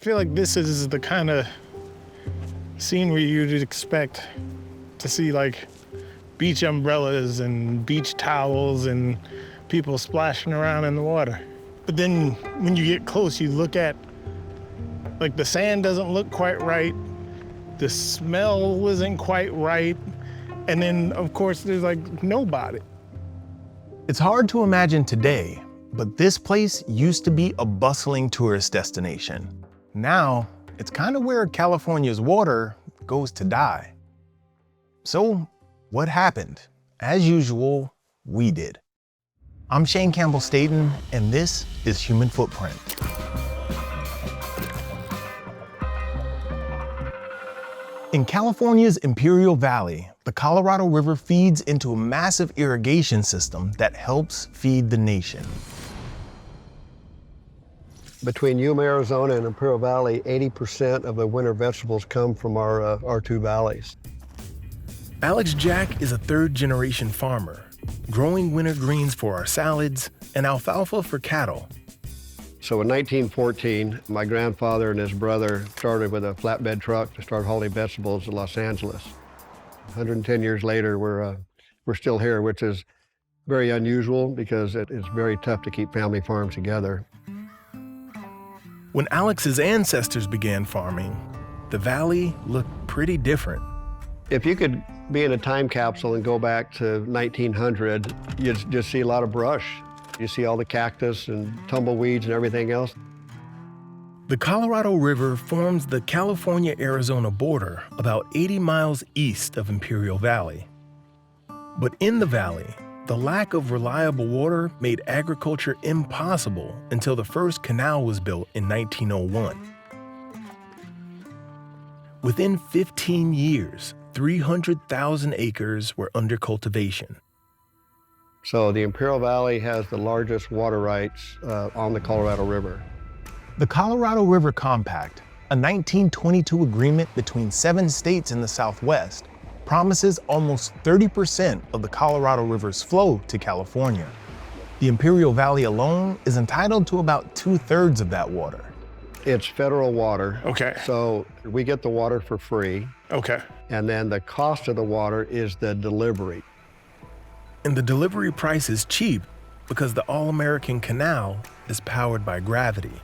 feel like this is the kind of scenery you'd expect to see, like beach umbrellas and beach towels and people splashing around in the water. But then when you get close, you look at, like, the sand doesn't look quite right, the smell isn't quite right, and then of course there's like nobody. It's hard to imagine today, but this place used to be a bustling tourist destination. Now, it's kind of where California's water goes to die. So, what happened? As usual, we did. I'm Shane Campbell-Staton, and this is Human Footprint. In California's Imperial Valley, the Colorado River feeds into a massive irrigation system that helps feed the nation. Between Yuma, Arizona and Imperial Valley, 80% of the winter vegetables come from our two valleys. Alex Jack is a third-generation farmer, growing winter greens for our salads and alfalfa for cattle. So in 1914, my grandfather and his brother started with a flatbed truck to start hauling vegetables to Los Angeles. 110 years later, we're still here, which is very unusual because it is very tough to keep family farms together. When Alex's ancestors began farming, the valley looked pretty different. If you could be in a time capsule and go back to 1900, you'd just see a lot of brush. You see all the cactus and tumbleweeds and everything else. The Colorado River forms the California-Arizona border about 80 miles east of Imperial Valley. But in the valley, the lack of reliable water made agriculture impossible until the first canal was built in 1901. Within 15 years, 300,000 acres were under cultivation. So the Imperial Valley has the largest water rights on the Colorado River. The Colorado River Compact, a 1922 agreement between 7 states in the Southwest, promises almost 30% of the Colorado River's flow to California. The Imperial Valley alone is entitled to about 2/3 of that water. It's federal water. Okay. So we get the water for free. Okay. And then the cost of the water is the delivery. And the delivery price is cheap because the All-American Canal is powered by gravity.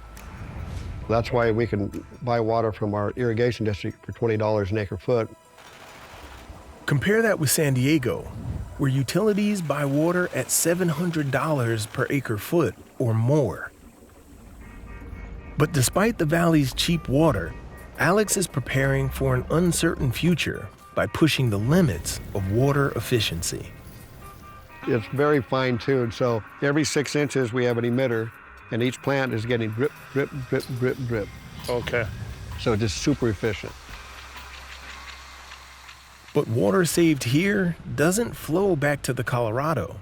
That's why we can buy water from our irrigation district for $20 an acre foot. Compare that with San Diego, where utilities buy water at $700 per acre foot or more. But despite the valley's cheap water, Alex is preparing for an uncertain future by pushing the limits of water efficiency. It's very fine-tuned, so every 6 inches we have an emitter, and each plant is getting drip, drip, drip, drip, drip. Okay. So it's just super efficient. But water saved here doesn't flow back to the Colorado.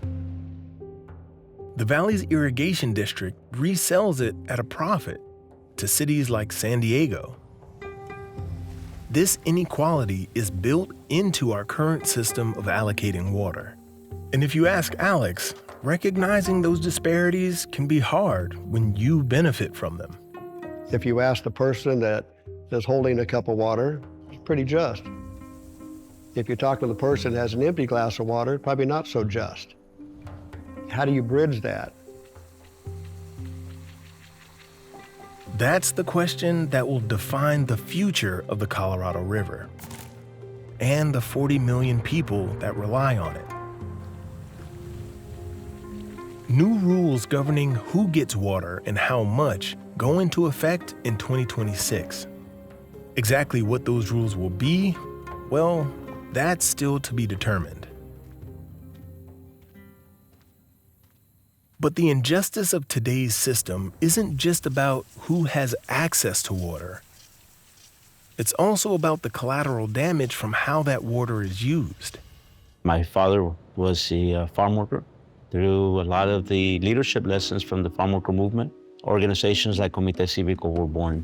The valley's irrigation district resells it at a profit to cities like San Diego. This inequality is built into our current system of allocating water. And if you ask Alex, recognizing those disparities can be hard when you benefit from them. If you ask the person that is holding a cup of water, it's pretty just. If you talk to the person that has an empty glass of water, probably not so just. How do you bridge that? That's the question that will define the future of the Colorado River and the 40 million people that rely on it. New rules governing who gets water and how much go into effect in 2026. Exactly what those rules will be, well, that's still to be determined. But the injustice of today's system isn't just about who has access to water. It's also about the collateral damage from how that water is used. My father was a farm worker. Through a lot of the leadership lessons from the farm worker movement, organizations like Comité Cívico were born.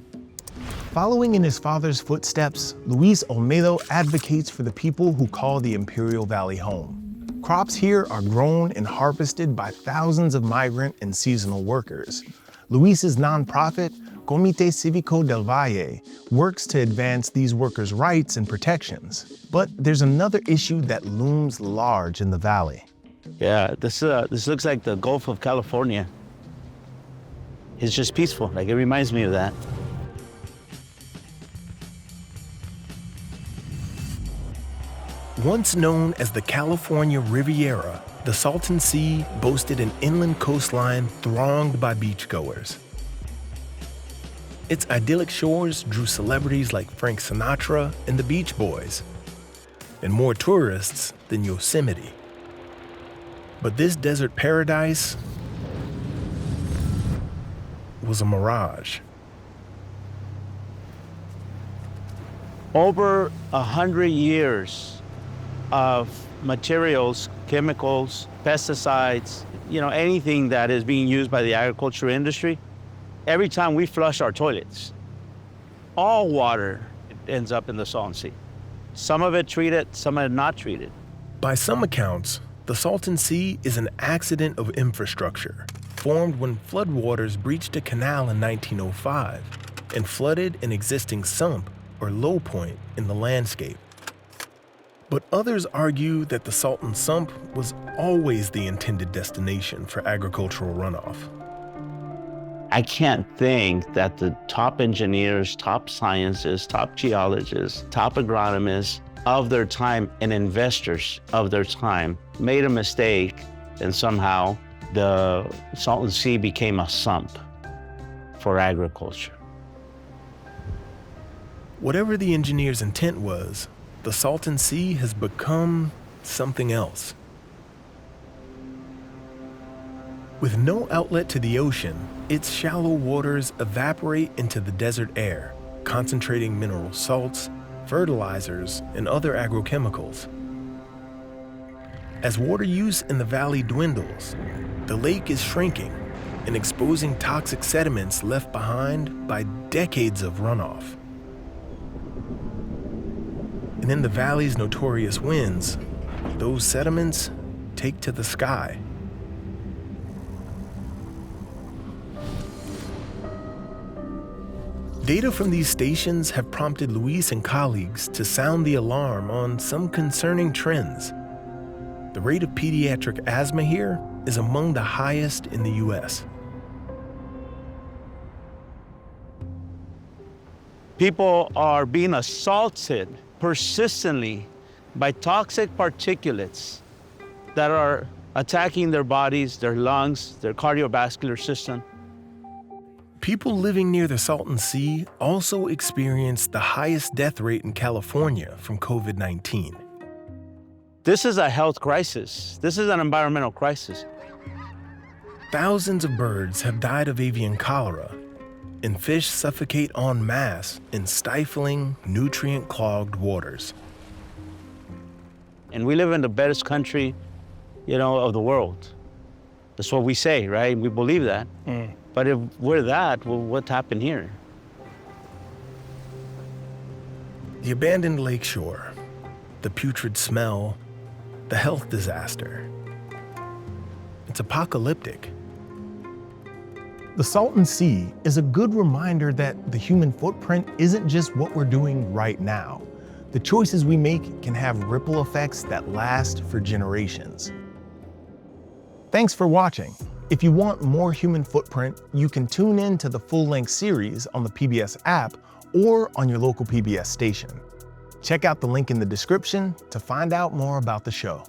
Following in his father's footsteps, Luis Olmedo advocates for the people who call the Imperial Valley home. Crops here are grown and harvested by thousands of migrant and seasonal workers. Luis's nonprofit Comité Cívico del Valle works to advance these workers' rights and protections. But there's another issue that looms large in the valley. Yeah, this looks like the Gulf of California. It's just peaceful, like it reminds me of that. Once known as the California Riviera, the Salton Sea boasted an inland coastline thronged by beachgoers. Its idyllic shores drew celebrities like Frank Sinatra and the Beach Boys, and more tourists than Yosemite. But this desert paradise was a mirage. Over 100 years of materials, chemicals, pesticides, anything that is being used by the agriculture industry, every time we flush our toilets, all water ends up in the Salton Sea. Some of it treated, some of it not treated. By some accounts, the Salton Sea is an accident of infrastructure, formed when floodwaters breached a canal in 1905 and flooded an existing sump or low point in the landscape. But others argue that the Salton Sump was always the intended destination for agricultural runoff. I can't think that the top engineers, top scientists, top geologists, top agronomists of their time and investors of their time made a mistake and somehow the Salton Sea became a sump for agriculture. Whatever the engineer's intent was, the Salton Sea has become something else. With no outlet to the ocean, its shallow waters evaporate into the desert air, concentrating mineral salts, fertilizers, and other agrochemicals. As water use in the valley dwindles, the lake is shrinking and exposing toxic sediments left behind by decades of runoff. And in the valley's notorious winds, those sediments take to the sky. Data from these stations have prompted Luis and colleagues to sound the alarm on some concerning trends. The rate of pediatric asthma here is among the highest in the US. People are being assaulted persistently by toxic particulates that are attacking their bodies, their lungs, their cardiovascular system. People living near the Salton Sea also experienced the highest death rate in California from COVID-19. This is a health crisis. This is an environmental crisis. Thousands of birds have died of avian cholera, and fish suffocate en masse in stifling, nutrient-clogged waters. And we live in the best country, of the world. That's what we say, right? We believe that. But if we're that, well, what happened here? The abandoned lakeshore, the putrid smell, the health disaster. It's apocalyptic. The Salton Sea is a good reminder that the human footprint isn't just what we're doing right now. The choices we make can have ripple effects that last for generations. Thanks for watching. If you want more human footprint, you can tune in to the full-length series on the PBS app or on your local PBS station. Check out the link in the description to find out more about the show.